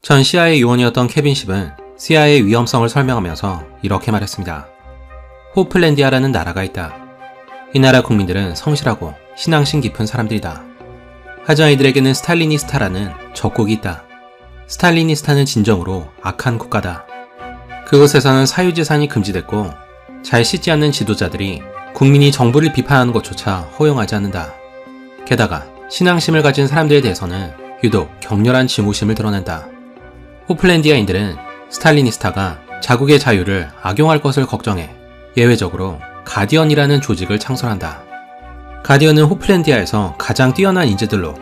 전 CIA 요원이었던 케빈 십은 CIA의 위험성을 설명하면서 이렇게 말했습니다. 호플랜디아라는 나라가 있다. 이 나라 국민들은 성실하고 신앙심 깊은 사람들이다. 하지만 이들에게는 스탈리니스타라는 적국이 있다. 스탈리니스타는 진정으로 악한 국가다. 그곳에서는 사유재산이 금지됐고 잘 씻지 않는 지도자들이 국민이 정부를 비판하는 것조차 허용하지 않는다. 게다가 신앙심을 가진 사람들에 대해서는 유독 격렬한 증오심을 드러낸다. 호플랜디아인들은 스탈리니스타가 자국의 자유를 악용할 것을 걱정해 예외적으로 가디언이라는 조직을 창설한다. 가디언은 호플랜디아에서 가장 뛰어난 인재들로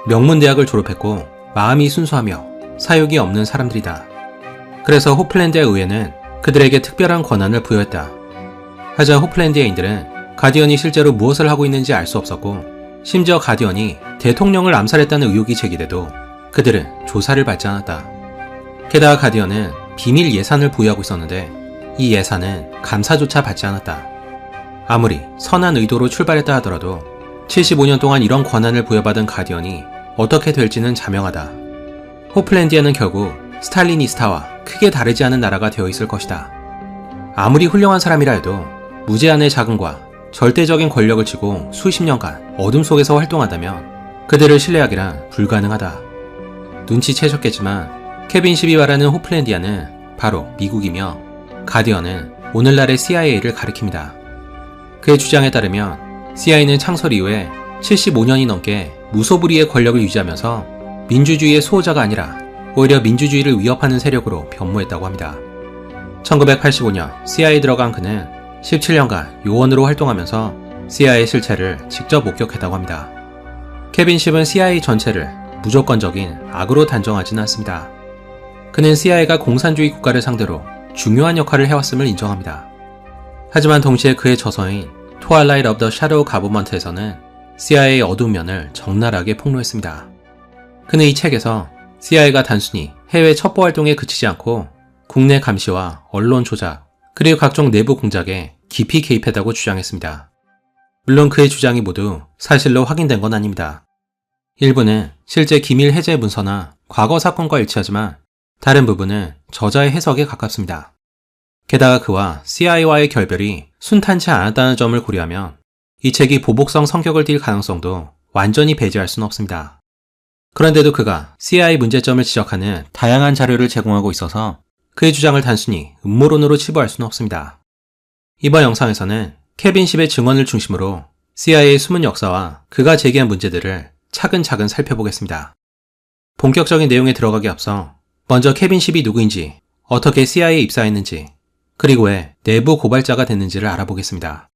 명문대학을 졸업했고 마음이 순수하며 사욕이 없는 사람들이다. 그래서 호플랜디아 의회는 그들에게 특별한 권한을 부여했다. 하지만 호플랜디아인들은 가디언이 실제로 무엇을 하고 있는지 알 수 없었고 심지어 가디언이 대통령을 암살했다는 의혹이 제기돼도 그들은 조사를 받지 않았다. 게다가 가디언은 비밀 예산을 보유하고 있었는데 이 예산은 감사조차 받지 않았다. 아무리 선한 의도로 출발했다 하더라도 75년 동안 이런 권한을 부여받은 가디언이 어떻게 될지는 자명하다. 호플랜디아는 결국 스탈리니스타와 크게 다르지 않은 나라가 되어 있을 것이다. 아무리 훌륭한 사람이라 해도 무제한의 자금과 절대적인 권력을 쥐고 수십 년간 어둠 속에서 활동한다면 그들을 신뢰하기란 불가능하다. 눈치채셨겠지만 케빈 십이 말하는 호플랜디아는 바로 미국이며 가디언은 오늘날의 CIA를 가리킵니다. 그의 주장에 따르면 CIA는 창설 이후에 75년이 넘게 무소불위의 권력을 유지하면서 민주주의의 수호자가 아니라 오히려 민주주의를 위협하는 세력으로 변모했다고 합니다. 1985년 CIA에 들어간 그는 17년간 요원으로 활동하면서 CIA 실체를 직접 목격했다고 합니다. 케빈 십은 CIA 전체를 무조건적인 악으로 단정하지는 않습니다. 그는 CIA가 공산주의 국가를 상대로 중요한 역할을 해왔음을 인정합니다. 하지만 동시에 그의 저서인 Twilight of the Shadow Government에서는 CIA의 어두운 면을 적나라하게 폭로했습니다. 그는 이 책에서 CIA가 단순히 해외 첩보 활동에 그치지 않고 국내 감시와 언론 조작, 그리고 각종 내부 공작에 깊이 개입했다고 주장했습니다. 물론 그의 주장이 모두 사실로 확인된 건 아닙니다. 일부는 실제 기밀 해제 문서나 과거 사건과 일치하지만 다른 부분은 저자의 해석에 가깝습니다. 게다가 그와 CIA와의 결별이 순탄치 않았다는 점을 고려하면 이 책이 보복성 성격을 띨 가능성도 완전히 배제할 수는 없습니다. 그런데도 그가 CIA 문제점을 지적하는 다양한 자료를 제공하고 있어서 그의 주장을 단순히 음모론으로 치부할 수는 없습니다. 이번 영상에서는 케빈 십의 증언을 중심으로 CIA의 숨은 역사와 그가 제기한 문제들을 차근차근 살펴보겠습니다. 본격적인 내용에 들어가기 앞서 먼저 케빈 십이 누구인지, 어떻게 CIA에 입사했는지, 그리고 왜 내부 고발자가 됐는지를 알아보겠습니다.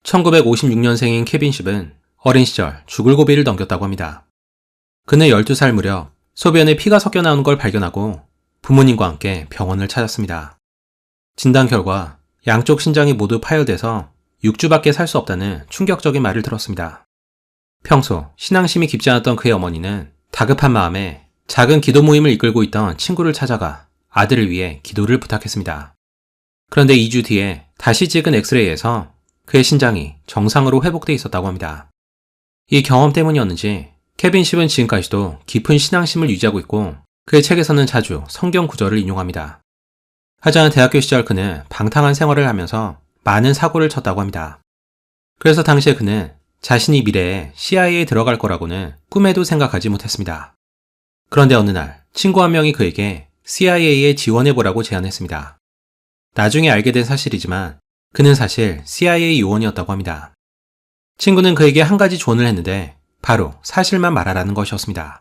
1956년생인 케빈 십은 어린 시절 죽을 고비를 넘겼다고 합니다. 그는 12살 무렵 소변에 피가 섞여 나오는 걸 발견하고 부모님과 함께 병원을 찾았습니다. 진단 결과 양쪽 신장이 모두 파열돼서 6주밖에 살 수 없다는 충격적인 말을 들었습니다. 평소 신앙심이 깊지 않았던 그의 어머니는 다급한 마음에 작은 기도 모임을 이끌고 있던 친구를 찾아가 아들을 위해 기도를 부탁했습니다. 그런데 2주 뒤에 다시 찍은 엑스레이에서 그의 신장이 정상으로 회복돼 있었다고 합니다. 이 경험 때문이었는지 케빈 십은 지금까지도 깊은 신앙심을 유지하고 있고 그의 책에서는 자주 성경 구절을 인용합니다. 하지만 대학교 시절 그는 방탕한 생활을 하면서 많은 사고를 쳤다고 합니다. 그래서 당시에 그는 자신이 미래에 CIA에 들어갈 거라고는 꿈에도 생각하지 못했습니다. 그런데 어느 날 친구 한 명이 그에게 CIA에 지원해보라고 제안했습니다. 나중에 알게 된 사실이지만 그는 사실 CIA 요원이었다고 합니다. 친구는 그에게 한 가지 조언을 했는데 바로 사실만 말하라는 것이었습니다.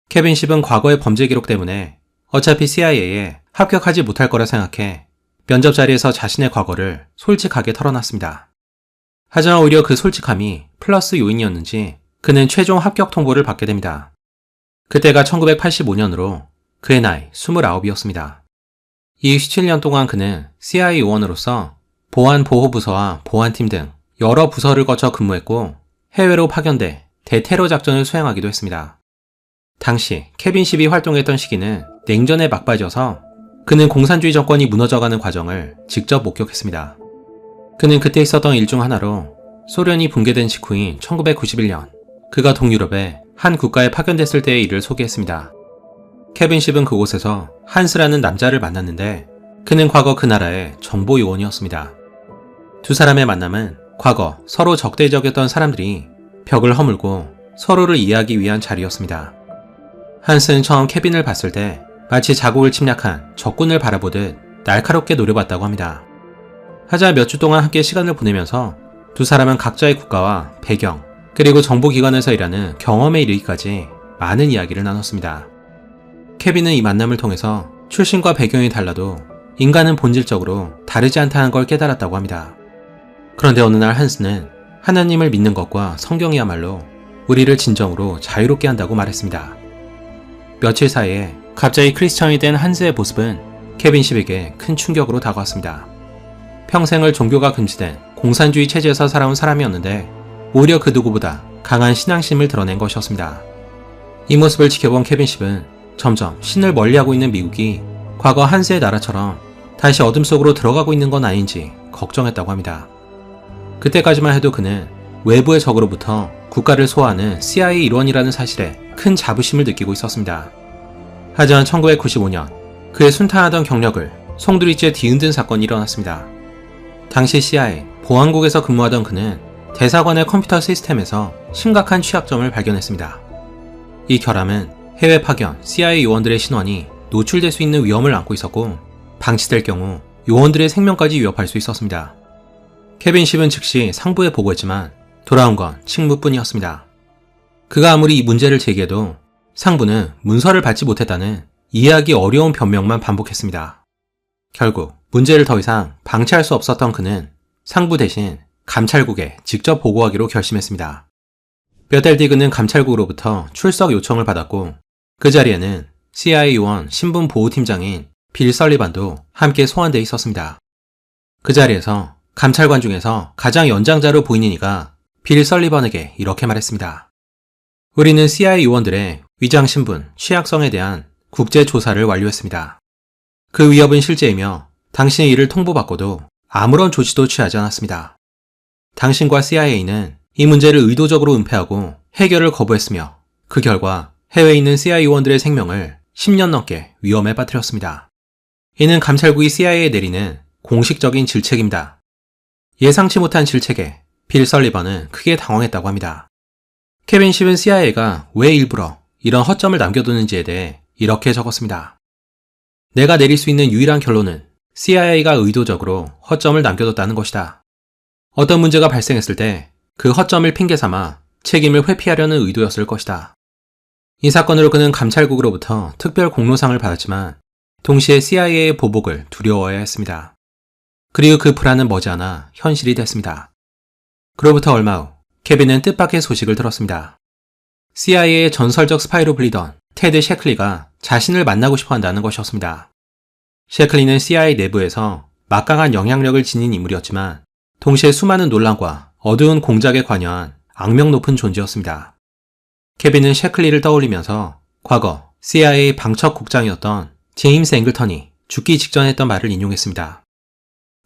케빈 십은 과거의 범죄 기록 때문에 어차피 CIA에 합격하지 못할 거라 생각해 면접 자리에서 자신의 과거를 솔직하게 털어놨습니다. 하지만 오히려 그 솔직함이 플러스 요인이었는지 그는 최종 합격 통보를 받게 됩니다. 그때가 1985년으로 그의 나이 29이었습니다. 이 17년 동안 그는 CIA 요원으로서 보안보호부서와 보안팀 등 여러 부서를 거쳐 근무했고 해외로 파견돼 대테러 작전을 수행하기도 했습니다. 당시 케빈 십이 활동했던 시기는 냉전에 막바지여서 그는 공산주의 정권이 무너져가는 과정을 직접 목격했습니다. 그는 그때 있었던 일 중 하나로 소련이 붕괴된 직후인 1991년 그가 동유럽의 한 국가에 파견됐을 때의 일을 소개했습니다. 케빈 십은 그곳에서 한스라는 남자를 만났는데 그는 과거 그 나라의 정보 요원이었습니다. 두 사람의 만남은 과거 서로 적대적이었던 사람들이 벽을 허물고 서로를 이해하기 위한 자리였습니다. 한스는 처음 케빈을 봤을 때 마치 자국을 침략한 적군을 바라보듯 날카롭게 노려봤다고 합니다. 하지만 몇 주 동안 함께 시간을 보내면서 두 사람은 각자의 국가와 배경, 그리고 정보기관에서 일하는 경험에 이르기까지 많은 이야기를 나눴습니다. 케빈은 이 만남을 통해서 출신과 배경이 달라도 인간은 본질적으로 다르지 않다는 걸 깨달았다고 합니다. 그런데 어느 날 한스는 하나님을 믿는 것과 성경이야말로 우리를 진정으로 자유롭게 한다고 말했습니다. 며칠 사이에 갑자기 크리스천이 된 한스의 모습은 케빈 십에게 큰 충격으로 다가왔습니다. 평생을 종교가 금지된 공산주의 체제에서 살아온 사람이었는데 오히려 그 누구보다 강한 신앙심을 드러낸 것이었습니다. 이 모습을 지켜본 케빈 십은 점점 신을 멀리하고 있는 미국이 과거 한스의 나라처럼 다시 어둠 속으로 들어가고 있는 건 아닌지 걱정했다고 합니다. 그때까지만 해도 그는 외부의 적으로부터 국가를 소화하는 CIA 일원이라는 사실에 큰 자부심을 느끼고 있었습니다. 하지만 1995년 그의 순탄하던 경력을 송두리째 뒤흔든 사건이 일어났습니다. 당시 CIA 보안국에서 근무하던 그는 대사관의 컴퓨터 시스템에서 심각한 취약점을 발견했습니다. 이 결함은 해외 파견 CIA 요원들의 신원이 노출될 수 있는 위험을 안고 있었고 방치될 경우 요원들의 생명까지 위협할 수 있었습니다. 케빈 십은 즉시 상부에 보고했지만 돌아온 건 직무뿐이었습니다. 그가 아무리 이 문제를 제기해도 상부는 문서를 받지 못했다는 이해하기 어려운 변명만 반복했습니다. 결국 문제를 더 이상 방치할 수 없었던 그는 상부 대신 감찰국에 직접 보고하기로 결심했습니다. 몇 달 뒤 그는 감찰국으로부터 출석 요청을 받았고 그 자리에는 CIA 요원 신분보호팀장인 빌 설리반도 함께 소환되어 있었습니다. 그 자리에서 감찰관 중에서 가장 연장자로 보이는 이가 빌 설리반에게 이렇게 말했습니다. 우리는 CIA 요원들의 위장 신분, 취약성에 대한 국제 조사를 완료했습니다. 그 위협은 실제이며 당신의 일을 통보받고도 아무런 조치도 취하지 않았습니다. 당신과 CIA는 이 문제를 의도적으로 은폐하고 해결을 거부했으며 그 결과 해외에 있는 CIA 요원들의 생명을 10년 넘게 위험에 빠뜨렸습니다. 이는 감찰국이 CIA에 내리는 공식적인 질책입니다. 예상치 못한 질책에 빌 설리번은 크게 당황했다고 합니다. 케빈 십은 CIA가 왜 일부러 이런 허점을 남겨두는지에 대해 이렇게 적었습니다. 내가 내릴 수 있는 유일한 결론은 CIA가 의도적으로 허점을 남겨뒀다는 것이다. 어떤 문제가 발생했을 때 그 허점을 핑계삼아 책임을 회피하려는 의도였을 것이다. 이 사건으로 그는 감찰국으로부터 특별 공로상을 받았지만 동시에 CIA의 보복을 두려워해야 했습니다. 그리고 그 불안은 머지않아 현실이 됐습니다. 그로부터 얼마 후 케빈은 뜻밖의 소식을 들었습니다. CIA의 전설적 스파이로 불리던 테드 셰클리가 자신을 만나고 싶어 한다는 것이었습니다. 셰클리는 CIA 내부에서 막강한 영향력을 지닌 인물이었지만 동시에 수많은 논란과 어두운 공작에 관여한 악명 높은 존재였습니다. 케빈은 셰클리를 떠올리면서 과거 CIA 방첩국장이었던 제임스 앵글턴이 죽기 직전에 했던 말을 인용했습니다.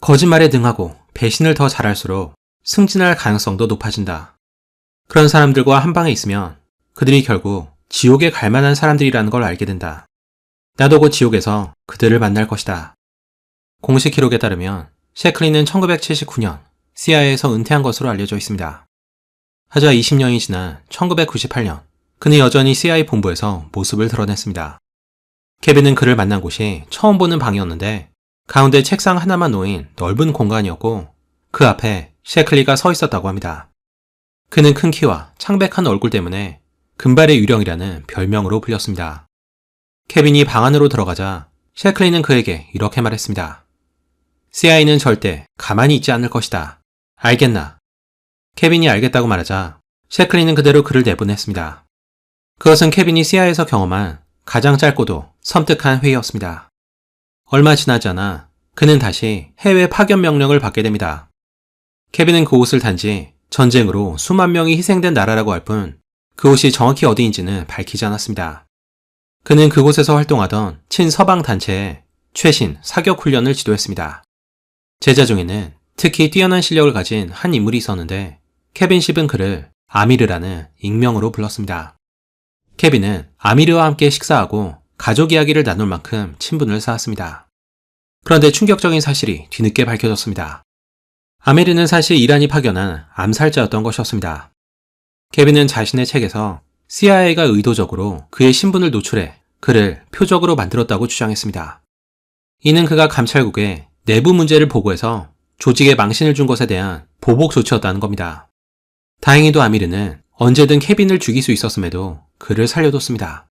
거짓말에 능하고 배신을 더 잘할수록 승진할 가능성도 높아진다. 그런 사람들과 한 방에 있으면 그들이 결국 지옥에 갈 만한 사람들이라는 걸 알게 된다. 나도 곧 지옥에서 그들을 만날 것이다. 공식 기록에 따르면 셰클리는 1979년 CIA에서 은퇴한 것으로 알려져 있습니다. 하지만 20년이 지난 1998년 그는 여전히 CIA 본부에서 모습을 드러냈습니다. 케빈은 그를 만난 곳이 처음 보는 방이었는데 가운데 책상 하나만 놓인 넓은 공간이었고 그 앞에 셰클리가 서 있었다고 합니다. 그는 큰 키와 창백한 얼굴 때문에 금발의 유령이라는 별명으로 불렸습니다. 케빈이 방 안으로 들어가자 셰클리는 그에게 이렇게 말했습니다. CIA는 절대 가만히 있지 않을 것이다. 알겠나? 케빈이 알겠다고 말하자 셰클리는 그대로 그를 내보냈습니다. 그것은 케빈이 CIA에서 경험한 가장 짧고도 섬뜩한 회의였습니다. 얼마 지나지 않아 그는 다시 해외 파견 명령을 받게 됩니다. 케빈은 그곳을 단지 전쟁으로 수만 명이 희생된 나라라고 할 뿐 그곳이 정확히 어디인지는 밝히지 않았습니다. 그는 그곳에서 활동하던 친서방 단체에 최신 사격 훈련을 지도했습니다. 제자 중에는 특히 뛰어난 실력을 가진 한 인물이 있었는데 케빈 십은 그를 아미르라는 익명으로 불렀습니다. 케빈은 아미르와 함께 식사하고 가족 이야기를 나눌 만큼 친분을 쌓았습니다. 그런데 충격적인 사실이 뒤늦게 밝혀졌습니다. 아미르는 사실 이란이 파견한 암살자였던 것이었습니다. 케빈은 자신의 책에서 CIA가 의도적으로 그의 신분을 노출해 그를 표적으로 만들었다고 주장했습니다. 이는 그가 감찰국에 내부 문제를 보고해서 조직에 망신을 준 것에 대한 보복 조치였다는 겁니다. 다행히도 아미르는 언제든 케빈을 죽일 수 있었음에도 그를 살려뒀습니다.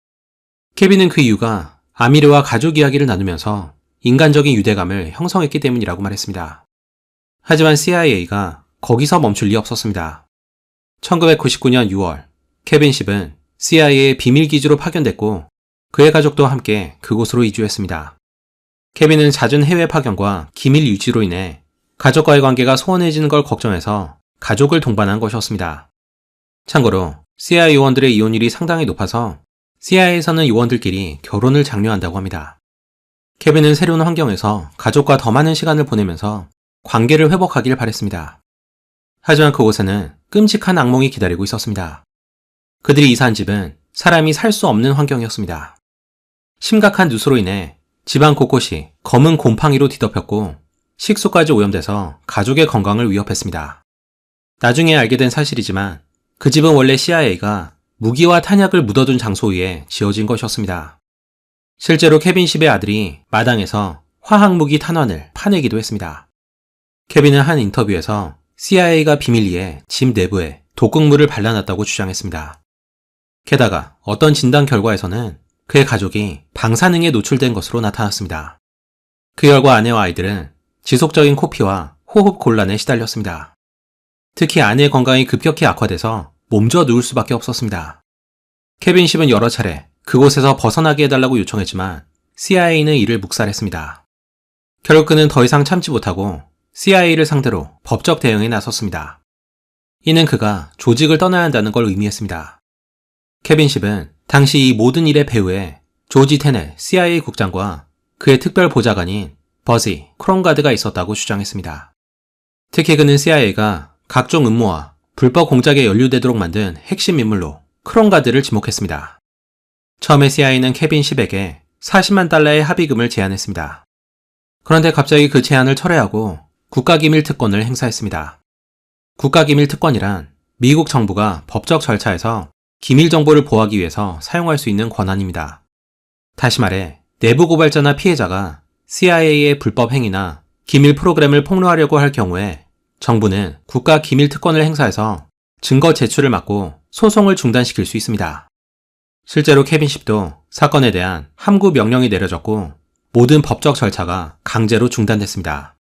케빈은 그 이유가 아미르와 가족 이야기를 나누면서 인간적인 유대감을 형성했기 때문이라고 말했습니다. 하지만 CIA가 거기서 멈출 리 없었습니다. 1999년 6월, 케빈 십은 CIA의 비밀기지로 파견됐고 그의 가족도 함께 그곳으로 이주했습니다. 케빈은 잦은 해외 파견과 기밀 유지로 인해 가족과의 관계가 소원해지는 걸 걱정해서 가족을 동반한 것이었습니다. 참고로 CIA 요원들의 이혼율이 상당히 높아서 CIA에서는 요원들끼리 결혼을 장려한다고 합니다. 케빈은 새로운 환경에서 가족과 더 많은 시간을 보내면서 관계를 회복하길 바랬습니다. 하지만 그곳에는 끔찍한 악몽이 기다리고 있었습니다. 그들이 이사한 집은 사람이 살 수 없는 환경이었습니다. 심각한 누수로 인해 집안 곳곳이 검은 곰팡이로 뒤덮였고 식수까지 오염돼서 가족의 건강을 위협했습니다. 나중에 알게 된 사실이지만 그 집은 원래 CIA가 무기와 탄약을 묻어둔 장소 위에 지어진 것이었습니다. 실제로 케빈 십의 아들이 마당에서 화학무기 탄환을 파내기도 했습니다. 케빈은 한 인터뷰에서 CIA가 비밀리에 집 내부에 독극물을 발라놨다고 주장했습니다. 게다가 어떤 진단 결과에서는 그의 가족이 방사능에 노출된 것으로 나타났습니다. 그 결과 아내와 아이들은 지속적인 코피와 호흡 곤란에 시달렸습니다. 특히 아내의 건강이 급격히 악화돼서 몸져 누울 수밖에 없었습니다. 케빈 십은 여러 차례 그곳에서 벗어나게 해달라고 요청했지만 CIA는 이를 묵살했습니다. 결국 그는 더 이상 참지 못하고 CIA를 상대로 법적 대응에 나섰습니다. 이는 그가 조직을 떠나야 한다는 걸 의미했습니다. 케빈 십은 당시 이 모든 일의 배후에 조지 테넷 CIA 국장과 그의 특별 보좌관인 버지 크롬가드가 있었다고 주장했습니다. 특히 그는 CIA가 각종 음모와 불법 공작에 연루되도록 만든 핵심 인물로 크롬가드를 지목했습니다. 처음에 CIA는 케빈 십에게 40만 달러의 합의금을 제안했습니다. 그런데 갑자기 그 제안을 철회하고 국가기밀특권을 행사했습니다. 국가기밀특권이란 미국 정부가 법적 절차에서 기밀 정보를 보호하기 위해서 사용할 수 있는 권한입니다. 다시 말해 내부 고발자나 피해자가 CIA의 불법 행위나 기밀 프로그램을 폭로하려고 할 경우에 정부는 국가기밀특권을 행사해서 증거 제출을 막고 소송을 중단시킬 수 있습니다. 실제로 케빈 십도 사건에 대한 함구 명령이 내려졌고 모든 법적 절차가 강제로 중단됐습니다.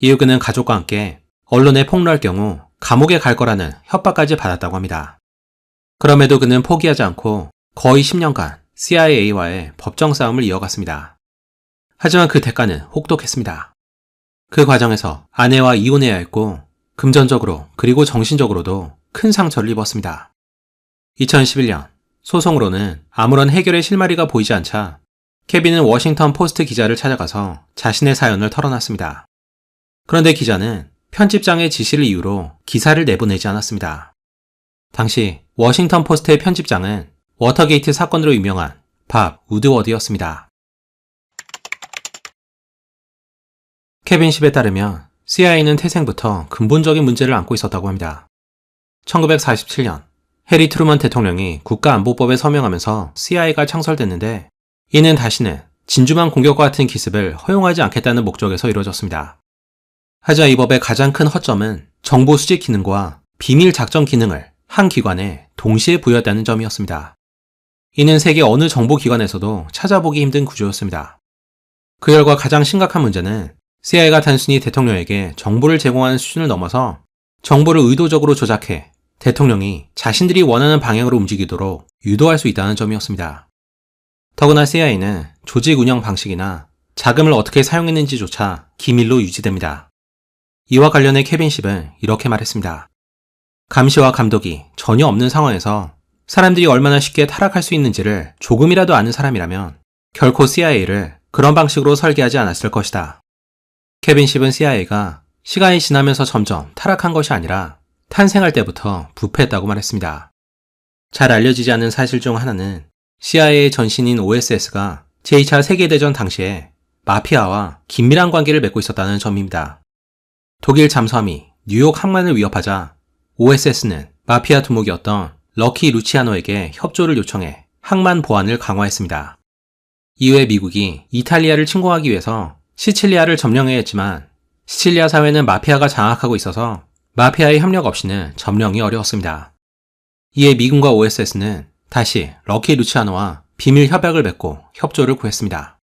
이후 그는 가족과 함께 언론에 폭로할 경우 감옥에 갈 거라는 협박까지 받았다고 합니다. 그럼에도 그는 포기하지 않고 거의 10년간 CIA와의 법정 싸움을 이어갔습니다. 하지만 그 대가는 혹독했습니다. 그 과정에서 아내와 이혼해야 했고 금전적으로 그리고 정신적으로도 큰 상처를 입었습니다. 2011년 소송으로는 아무런 해결의 실마리가 보이지 않자 케빈은 워싱턴 포스트 기자를 찾아가서 자신의 사연을 털어놨습니다. 그런데 기자는 편집장의 지시를 이유로 기사를 내보내지 않았습니다. 당시 워싱턴 포스트의 편집장은 워터게이트 사건으로 유명한 밥 우드워드였습니다. 케빈 십에 따르면 CIA는 태생부터 근본적인 문제를 안고 있었다고 합니다. 1947년 해리 트루먼 대통령이 국가안보법에 서명하면서 CIA가 창설됐는데 이는 다시는 진주만 공격과 같은 기습을 허용하지 않겠다는 목적에서 이루어졌습니다. 하지만 이 법의 가장 큰 허점은 정보 수집 기능과 비밀 작전 기능을 한 기관에 동시에 부여했다는 점이었습니다. 이는 세계 어느 정보기관에서도 찾아보기 힘든 구조였습니다. 그 결과 가장 심각한 문제는 CIA가 단순히 대통령에게 정보를 제공하는 수준을 넘어서 정보를 의도적으로 조작해 대통령이 자신들이 원하는 방향으로 움직이도록 유도할 수 있다는 점이었습니다. 더구나 CIA는 조직 운영 방식이나 자금을 어떻게 사용했는지조차 기밀로 유지됩니다. 이와 관련해 케빈 십은 이렇게 말했습니다. 감시와 감독이 전혀 없는 상황에서 사람들이 얼마나 쉽게 타락할 수 있는지를 조금이라도 아는 사람이라면 결코 CIA를 그런 방식으로 설계하지 않았을 것이다. 케빈 십은 CIA가 시간이 지나면서 점점 타락한 것이 아니라 탄생할 때부터 부패했다고 말했습니다. 잘 알려지지 않은 사실 중 하나는 CIA의 전신인 OSS가 제2차 세계대전 당시에 마피아와 긴밀한 관계를 맺고 있었다는 점입니다. 독일 잠수함이 뉴욕 항만을 위협하자 OSS는 마피아 두목이었던 럭키 루치아노에게 협조를 요청해 항만 보안을 강화했습니다. 이후에 미국이 이탈리아를 침공하기 위해서 시칠리아를 점령해야 했지만 시칠리아 사회는 마피아가 장악하고 있어서 마피아의 협력 없이는 점령이 어려웠습니다. 이에 미군과 OSS는 다시 럭키 루치아노와 비밀 협약을 맺고 협조를 구했습니다.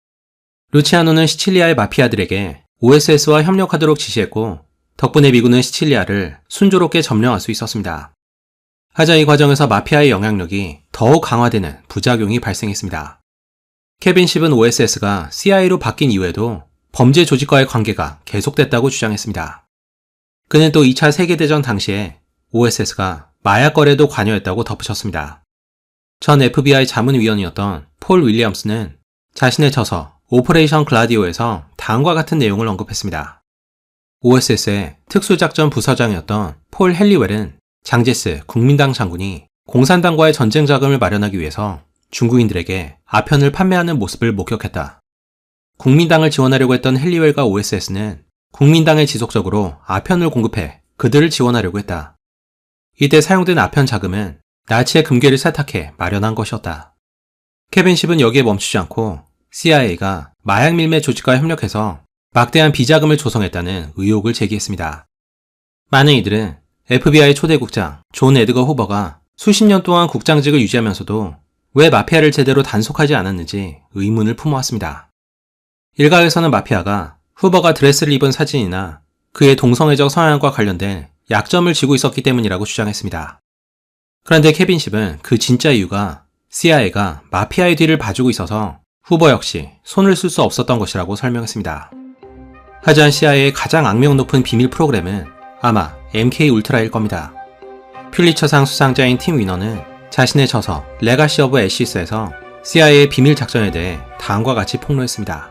루치아노는 시칠리아의 마피아들에게 OSS와 협력하도록 지시했고 덕분에 미군은 시칠리아를 순조롭게 점령할 수 있었습니다. 하자 이 과정에서 마피아의 영향력이 더욱 강화되는 부작용이 발생했습니다. 케빈 십은 OSS가 CIA로 바뀐 이후에도 범죄 조직과의 관계가 계속됐다고 주장했습니다. 그는 또 2차 세계대전 당시에 OSS가 마약 거래도 관여했다고 덧붙였습니다. 전 FBI 자문위원이었던 폴 윌리엄스는 자신의 저서 오퍼레이션 글라디오에서 다음과 같은 내용을 언급했습니다. OSS의 특수작전 부서장이었던 폴 헨리웰은 장제스 국민당 장군이 공산당과의 전쟁 자금을 마련하기 위해서 중국인들에게 아편을 판매하는 모습을 목격했다. 국민당을 지원하려고 했던 헨리웰과 OSS는 국민당에 지속적으로 아편을 공급해 그들을 지원하려고 했다. 이때 사용된 아편 자금은 나치의 금괴를 세탁해 마련한 것이었다. 케빈 십은 여기에 멈추지 않고 CIA가 마약 밀매 조직과 협력해서 막대한 비자금을 조성했다는 의혹을 제기했습니다. 많은 이들은 FBI 초대국장 존 에드거 후버가 수십 년 동안 국장직을 유지하면서도 왜 마피아를 제대로 단속하지 않았는지 의문을 품어왔습니다. 일각에서는 마피아가 후버가 드레스를 입은 사진이나 그의 동성애적 성향과 관련된 약점을 쥐고 있었기 때문이라고 주장했습니다. 그런데 케빈 십은 그 진짜 이유가 CIA가 마피아의 뒤를 봐주고 있어서 후버 역시 손을 쓸 수 없었던 것이라고 설명했습니다. 하지만 CIA의 가장 악명 높은 비밀 프로그램은 아마 MK 울트라일 겁니다. 퓰리처상 수상자인 팀 위너는 자신의 저서 레가시 오브 애시스에서 CIA의 비밀 작전에 대해 다음과 같이 폭로했습니다.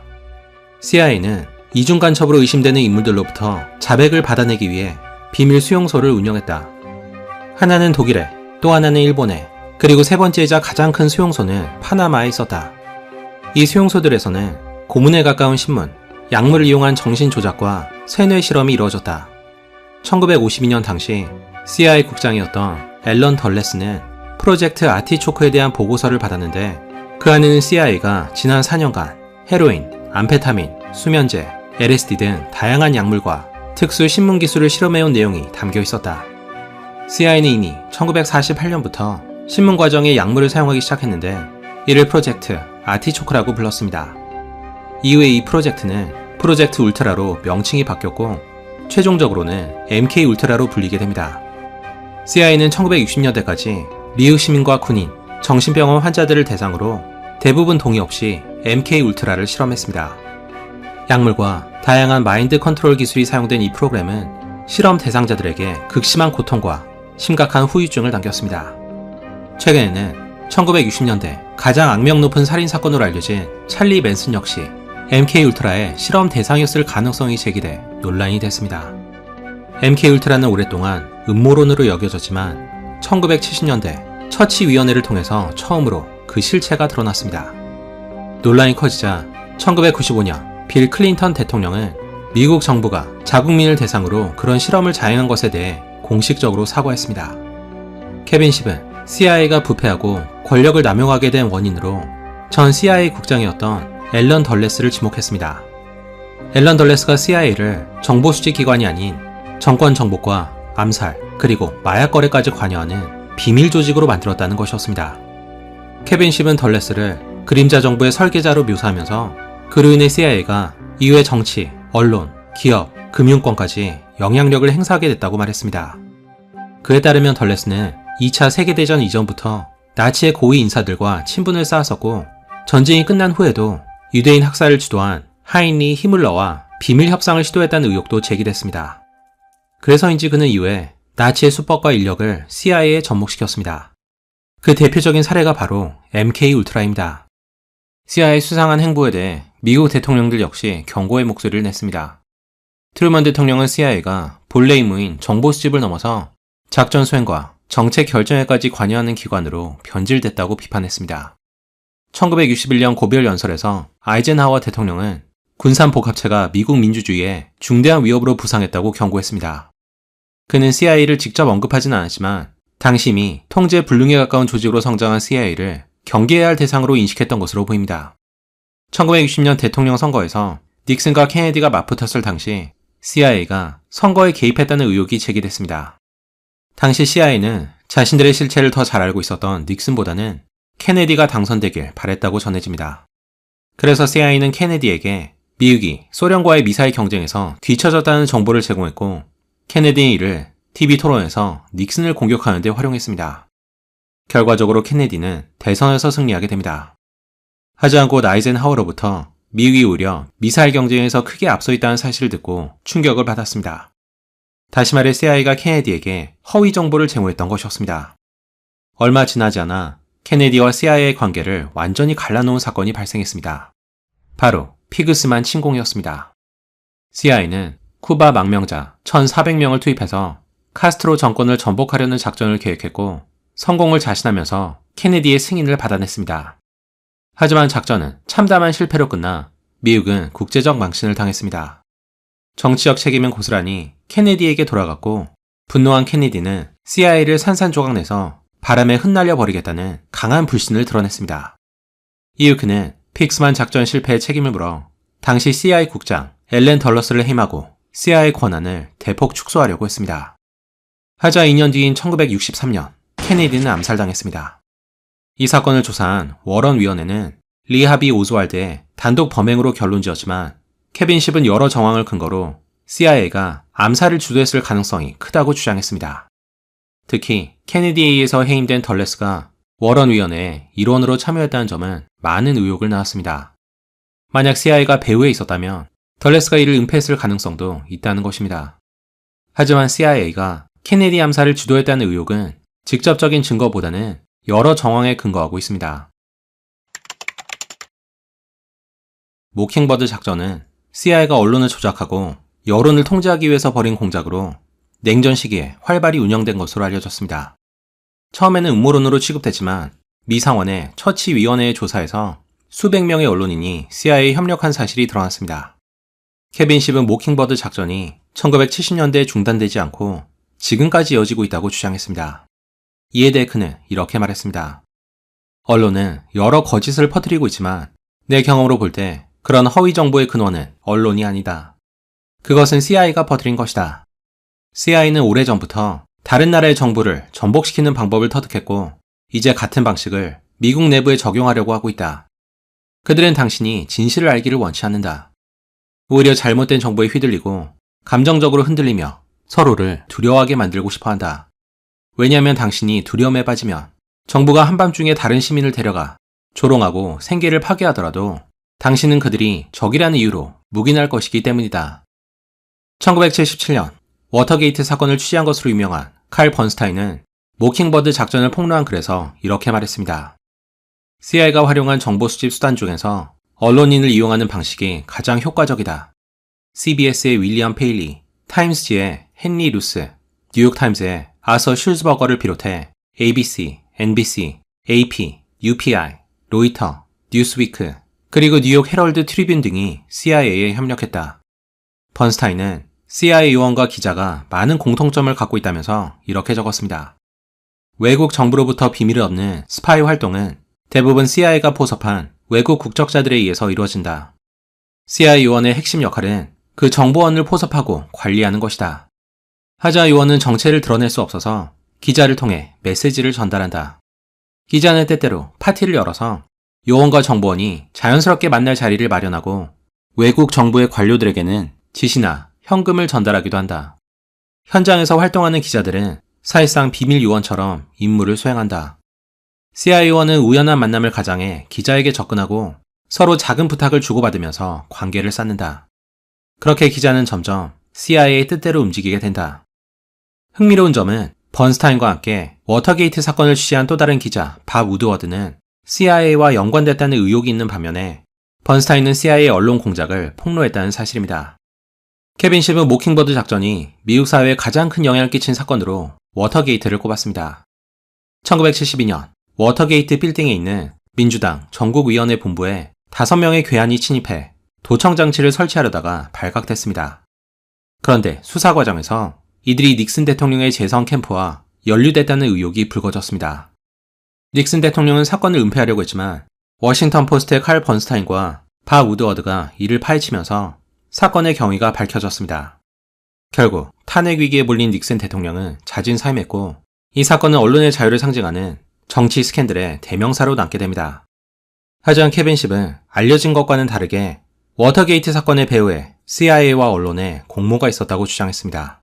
CIA는 이중 간첩으로 의심되는 인물들로부터 자백을 받아내기 위해 비밀 수용소를 운영했다. 하나는 독일에, 또 하나는 일본에, 그리고 세 번째이자 가장 큰 수용소는 파나마에 있었다. 이 수용소들에서는 고문에 가까운 신문, 약물을 이용한 정신 조작과 세뇌 실험이 이루어졌다. 1952년 당시 CIA 국장이었던 앨런 덜레스는 프로젝트 아티초크에 대한 보고서를 받았는데 그 안에는 CIA가 지난 4년간 헤로인, 암페타민, 수면제, LSD 등 다양한 약물과 특수 신문 기술을 실험해온 내용이 담겨 있었다. CIA는 이미 1948년부터 신문 과정에 약물을 사용하기 시작했는데 이를 프로젝트 아티초크라고 불렀습니다. 이후에 이 프로젝트는 프로젝트 울트라로 명칭이 바뀌었고 최종적으로는 MK 울트라로 불리게 됩니다. CIA는 1960년대까지 미국 시민과 군인, 정신병원 환자들을 대상으로 대부분 동의 없이 MK 울트라를 실험했습니다. 약물과 다양한 마인드 컨트롤 기술이 사용된 이 프로그램은 실험 대상자들에게 극심한 고통과 심각한 후유증을 남겼습니다. 최근에는 1960년대 가장 악명 높은 살인사건으로 알려진 찰리 맨슨 역시 MK 울트라의 실험 대상이었을 가능성이 제기돼 논란이 됐습니다. MK 울트라는 오랫동안 음모론으로 여겨졌지만 1970년대 처치위원회를 통해서 처음으로 그 실체가 드러났습니다. 논란이 커지자 1995년 빌 클린턴 대통령은 미국 정부가 자국민을 대상으로 그런 실험을 자행한 것에 대해 공식적으로 사과했습니다. 케빈 십은 CIA가 부패하고 권력을 남용하게 된 원인으로 전 CIA 국장이었던 앨런 덜레스를 지목했습니다. 앨런 덜레스가 CIA를 정보 수집 기관이 아닌 정권 정복과 암살 그리고 마약 거래까지 관여하는 비밀 조직으로 만들었다는 것이었습니다. 케빈 십은 덜레스를 그림자 정부의 설계자로 묘사하면서 그로 인해 CIA가 이후에 정치, 언론, 기업, 금융권까지 영향력을 행사하게 됐다고 말했습니다. 그에 따르면 덜레스는 2차 세계대전 이전부터 나치의 고위 인사들과 친분을 쌓았었고 전쟁이 끝난 후에도 유대인 학살을 주도한 하인리 히물러와 비밀 협상을 시도했다는 의혹도 제기됐습니다. 그래서인지 그는 이후에 나치의 수법과 인력을 CIA에 접목시켰습니다. 그 대표적인 사례가 바로 MK 울트라입니다. CIA 수상한 행보에 대해 미국 대통령들 역시 경고의 목소리를 냈습니다. 트루먼 대통령은 CIA가 본래 임무인 정보 수집을 넘어서 작전 수행과 정책 결정에까지 관여하는 기관으로 변질됐다고 비판했습니다. 1961년 고별 연설에서 아이젠하워 대통령은 군산 복합체가 미국 민주주의에 중대한 위협으로 부상했다고 경고했습니다. 그는 CIA를 직접 언급하진 않았지만 당시 이미 통제 불능에 가까운 조직으로 성장한 CIA를 경계해야 할 대상으로 인식했던 것으로 보입니다. 1960년 대통령 선거에서 닉슨과 케네디가 맞붙었을 당시 CIA가 선거에 개입했다는 의혹이 제기됐습니다. 당시 CIA는 자신들의 실체를 더 잘 알고 있었던 닉슨보다는 케네디가 당선되길 바랬다고 전해집니다. 그래서 CIA는 케네디에게 미국이 소련과의 미사일 경쟁에서 뒤처졌다는 정보를 제공했고 케네디는 이를 TV 토론에서 닉슨을 공격하는 데 활용했습니다. 결과적으로 케네디는 대선에서 승리하게 됩니다. 하지만 곧 아이젠하워로부터 미국이 오히려 미사일 경쟁에서 크게 앞서 있다는 사실을 듣고 충격을 받았습니다. 다시 말해 CIA가 케네디에게 허위 정보를 제공했던 것이었습니다. 얼마 지나지 않아 케네디와 CIA의 관계를 완전히 갈라놓은 사건이 발생했습니다. 바로 피그스만 침공이었습니다. CIA는 쿠바 망명자 1,400명을 투입해서 카스트로 정권을 전복하려는 작전을 계획했고 성공을 자신하면서 케네디의 승인을 받아냈습니다. 하지만 작전은 참담한 실패로 끝나 미국은 국제적 망신을 당했습니다. 정치적 책임은 고스란히 케네디에게 돌아갔고 분노한 케네디는 CIA를 산산조각내서 바람에 흩날려 버리겠다는 강한 불신을 드러냈습니다. 이후 그는 픽스만 작전 실패에 책임을 물어 당시 CIA 국장 앨런 덜러스를 해임하고 CIA 권한을 대폭 축소하려고 했습니다. 하지만 2년 뒤인 1963년 케네디는 암살당했습니다. 이 사건을 조사한 워런위원회는 리 하비 오즈왈드의 단독 범행으로 결론지었지만 케빈 십은 여러 정황을 근거로 CIA가 암살을 주도했을 가능성이 크다고 주장했습니다. 특히 케네디에 의해서 해임된 덜레스가 워런위원회의 일원으로 참여했다는 점은 많은 의혹을 낳았습니다. 만약 CIA가 배후에 있었다면 덜레스가 이를 은폐했을 가능성도 있다는 것입니다. 하지만 CIA가 케네디 암살을 주도했다는 의혹은 직접적인 증거보다는 여러 정황에 근거하고 있습니다. 모킹버드 작전은 CIA가 언론을 조작하고 여론을 통제하기 위해서 벌인 공작으로 냉전 시기에 활발히 운영된 것으로 알려졌습니다. 처음에는 음모론으로 취급됐지만 미 상원의 처치위원회의 조사에서 수백 명의 언론인이 CIA에 협력한 사실이 드러났습니다. 케빈 십은 모킹버드 작전이 1970년대에 중단되지 않고 지금까지 이어지고 있다고 주장했습니다. 이에 대해 그는 이렇게 말했습니다. 언론은 여러 거짓을 퍼뜨리고 있지만 내 경험으로 볼 때 그런 허위 정보의 근원은 언론이 아니다. 그것은 CIA가 퍼뜨린 것이다. CIA는 오래전부터 다른 나라의 정부를 전복시키는 방법을 터득했고 이제 같은 방식을 미국 내부에 적용하려고 하고 있다. 그들은 당신이 진실을 알기를 원치 않는다. 오히려 잘못된 정보에 휘둘리고 감정적으로 흔들리며 서로를 두려워하게 만들고 싶어 한다. 왜냐하면 당신이 두려움에 빠지면 정부가 한밤중에 다른 시민을 데려가 조롱하고 생계를 파괴하더라도 당신은 그들이 적이라는 이유로 묵인할 것이기 때문이다. 1977년 워터게이트 사건을 취재한 것으로 유명한 칼 번스타인은 모킹버드 작전을 폭로한 글에서 이렇게 말했습니다. CIA가 활용한 정보 수집 수단 중에서 언론인을 이용하는 방식이 가장 효과적이다. CBS의 윌리엄 페일리, 타임스지의 헨리 루스, 뉴욕타임즈의 아서 슐즈버거를 비롯해 ABC, NBC, AP, UPI, 로이터, 뉴스위크, 그리고 뉴욕 헤럴드 트리뷴 등이 CIA에 협력했다. 번스타인은 CIA 요원과 기자가 많은 공통점을 갖고 있다면서 이렇게 적었습니다. 외국 정부로부터 비밀을 얻는 스파이 활동은 대부분 CIA가 포섭한 외국 국적자들에 의해서 이루어진다. CIA 요원의 핵심 역할은 그 정보원을 포섭하고 관리하는 것이다. 하지만 요원은 정체를 드러낼 수 없어서 기자를 통해 메시지를 전달한다. 기자는 때때로 파티를 열어서 요원과 정보원이 자연스럽게 만날 자리를 마련하고 외국 정부의 관료들에게는 지시나 현금을 전달하기도 한다. 현장에서 활동하는 기자들은 사실상 비밀 요원처럼 임무를 수행한다. CIA 요원은 우연한 만남을 가장해 기자에게 접근하고 서로 작은 부탁을 주고받으면서 관계를 쌓는다. 그렇게 기자는 점점 CIA의 뜻대로 움직이게 된다. 흥미로운 점은 번스타인과 함께 워터게이트 사건을 취재한 또 다른 기자 밥 우드워드는 CIA와 연관됐다는 의혹이 있는 반면에 번스타인은 CIA 언론 공작을 폭로했다는 사실입니다. 케빈 십은 모킹버드 작전이 미국 사회에 가장 큰 영향을 끼친 사건으로 워터게이트를 꼽았습니다. 1972년 워터게이트 빌딩에 있는 민주당 전국위원회 본부에 5명의 괴한이 침입해 도청장치를 설치하려다가 발각됐습니다. 그런데 수사 과정에서 이들이 닉슨 대통령의 재선 캠프와 연루됐다는 의혹이 불거졌습니다. 닉슨 대통령은 사건을 은폐하려고 했지만 워싱턴 포스트의 칼 번스타인과 밥 우드워드가 이를 파헤치면서 사건의 경위가 밝혀졌습니다. 결국 탄핵 위기에 몰린 닉슨 대통령은 자진 사임했고 이 사건은 언론의 자유를 상징하는 정치 스캔들의 대명사로 남게 됩니다. 하지만 케빈 십은 알려진 것과는 다르게 워터게이트 사건의 배후에 CIA와 언론에 공모가 있었다고 주장했습니다.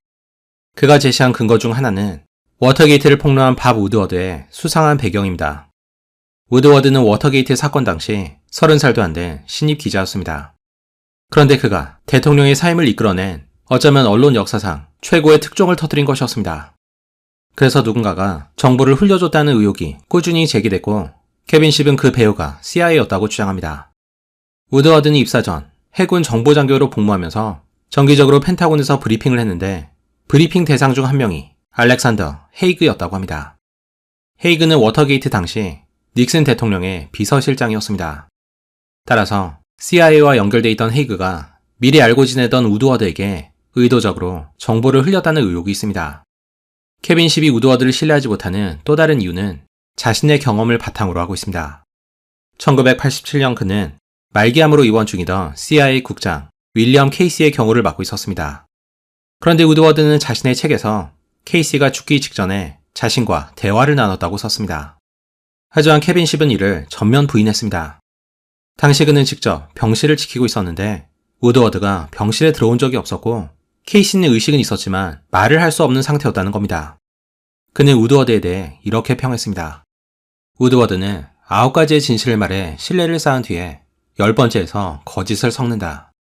그가 제시한 근거 중 하나는 워터게이트를 폭로한 밥 우드워드의 수상한 배경입니다. 우드워드는 워터게이트 사건 당시 30살도 안 된 신입 기자였습니다. 그런데 그가 대통령의 사임을 이끌어낸 어쩌면 언론 역사상 최고의 특종을 터뜨린 것이었습니다. 그래서 누군가가 정보를 흘려줬다는 의혹이 꾸준히 제기됐고 케빈 십은 그 배우가 CIA였다고 주장합니다. 우드워드는 입사 전 해군 정보장교로 복무하면서 정기적으로 펜타곤에서 브리핑을 했는데 브리핑 대상 중 한 명이 알렉산더 헤이그였다고 합니다. 헤이그는 워터게이트 당시 닉슨 대통령의 비서실장이었습니다. 따라서 CIA와 연결돼 있던 헤이그가 미리 알고 지내던 우드워드에게 의도적으로 정보를 흘렸다는 의혹이 있습니다. 케빈 십이 우드워드를 신뢰하지 못하는 또 다른 이유는 자신의 경험을 바탕으로 하고 있습니다. 1987년 그는 말기암으로 입원 중이던 CIA 국장 윌리엄 케이시의 경우를 맡고 있었습니다. 그런데 우드워드는 자신의 책에서 케이시가 죽기 직전에 자신과 대화를 나눴다고 썼습니다. 하지만 케빈 십은 이를 전면 부인했습니다. 당시 그는 직접 병실을 지키고 있었는데 우드워드가 병실에 들어온 적이 없었고 케이시는 의식은 있었지만 말을 할 수 없는 상태였다는 겁니다. 그는 우드워드에 대해 이렇게 평했습니다. 우드워드는 9가지의 진실을 말해 신뢰를 쌓은 뒤에 10번째에서 거짓을 섞는다.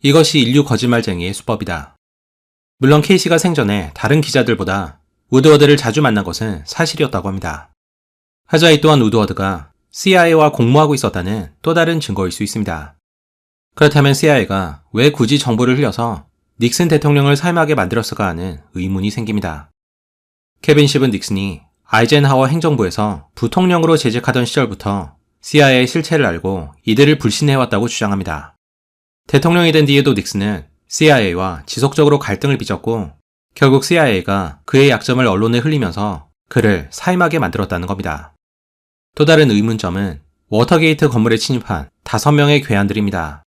이것이 인류 거짓말쟁이의 수법이다. 물론 케이시가 생전에 다른 기자들보다 우드워드를 자주 만난 것은 사실이었다고 합니다. 하지만 이 또한 우드워드가 CIA와 공모하고 있었다는 또 다른 증거일 수 있습니다. 그렇다면 CIA가 왜 굳이 정보를 흘려서 닉슨 대통령을 사임하게 만들었을까 하는 의문이 생깁니다. 케빈 십은 닉슨이 아이젠하워 행정부에서 부통령으로 재직하던 시절부터 CIA의 실체를 알고 이들을 불신해왔다고 주장합니다. 대통령이 된 뒤에도 닉슨은 CIA와 지속적으로 갈등을 빚었고 결국 CIA가 그의 약점을 언론에 흘리면서 그를 사임하게 만들었다는 겁니다. 또 다른 의문점은 워터게이트 건물에 침입한 5명의 괴한들입니다.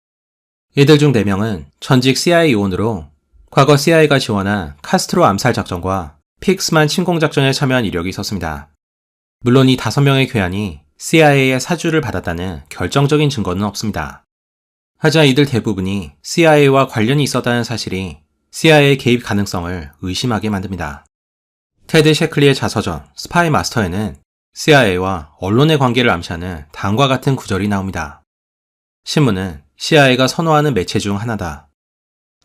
이들 중 4명은 전직 CIA 요원으로 과거 CIA가 지원한 카스트로 암살 작전과 픽스만 침공 작전에 참여한 이력이 있었습니다. 물론 이 5명의 괴한이 CIA의 사주를 받았다는 결정적인 증거는 없습니다. 하지만 이들 대부분이 CIA와 관련이 있었다는 사실이 CIA의 개입 가능성을 의심하게 만듭니다. 테드 셰클리의 자서전 스파이 마스터에는 CIA와 언론의 관계를 암시하는 다음과 같은 구절이 나옵니다. 신문은 CIA가 선호하는 매체 중 하나다.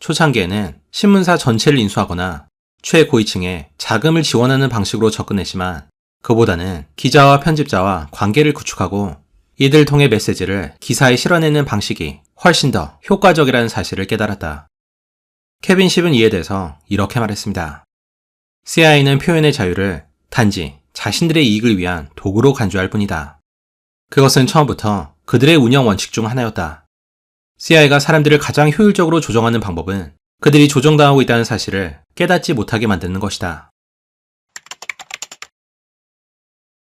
초창기에는 신문사 전체를 인수하거나 최고위층에 자금을 지원하는 방식으로 접근했지만 그보다는 기자와 편집자와 관계를 구축하고 이들 통해 메시지를 기사에 실어내는 방식이 훨씬 더 효과적이라는 사실을 깨달았다. 케빈 십은 이에 대해서 이렇게 말했습니다. CIA는 표현의 자유를 단지 자신들의 이익을 위한 도구로 간주할 뿐이다. 그것은 처음부터 그들의 운영 원칙 중 하나였다. CIA가 사람들을 가장 효율적으로 조정하는 방법은 그들이 조정당하고 있다는 사실을 깨닫지 못하게 만드는 것이다.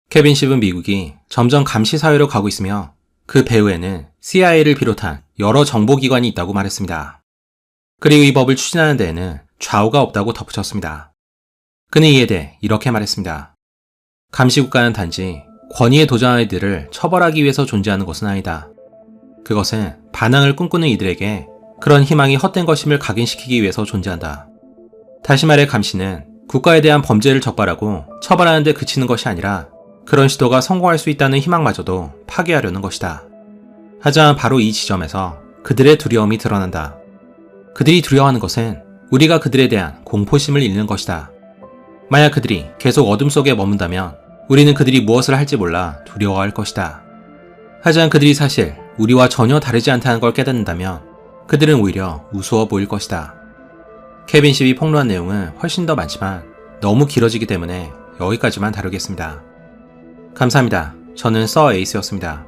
케빈 십은 미국이 점점 감시사회로 가고 있으며 그 배후에는 CIA를 비롯한 여러 정보기관이 있다고 말했습니다. 그리고 이 법을 추진하는 데에는 좌우가 없다고 덧붙였습니다. 그는 이에 대해 이렇게 말했습니다. 감시국가는 단지 권위에 도전하는 이들을 처벌하기 위해서 존재하는 것은 아니다. 그것은 반항을 꿈꾸는 이들에게 그런 희망이 헛된 것임을 각인시키기 위해서 존재한다. 다시 말해 감시는 국가에 대한 범죄를 적발하고 처벌하는 데 그치는 것이 아니라 그런 시도가 성공할 수 있다는 희망마저도 파괴하려는 것이다. 하지만 바로 이 지점에서 그들의 두려움이 드러난다. 그들이 두려워하는 것은 우리가 그들에 대한 공포심을 잃는 것이다. 만약 그들이 계속 어둠 속에 머문다면 우리는 그들이 무엇을 할지 몰라 두려워할 것이다. 하지만 그들이 사실 우리와 전혀 다르지 않다는 걸 깨닫는다면 그들은 오히려 우스워 보일 것이다. 케빈 십이 폭로한 내용은 훨씬 더 많지만 너무 길어지기 때문에 여기까지만 다루겠습니다. 감사합니다. 저는 서 에이스였습니다.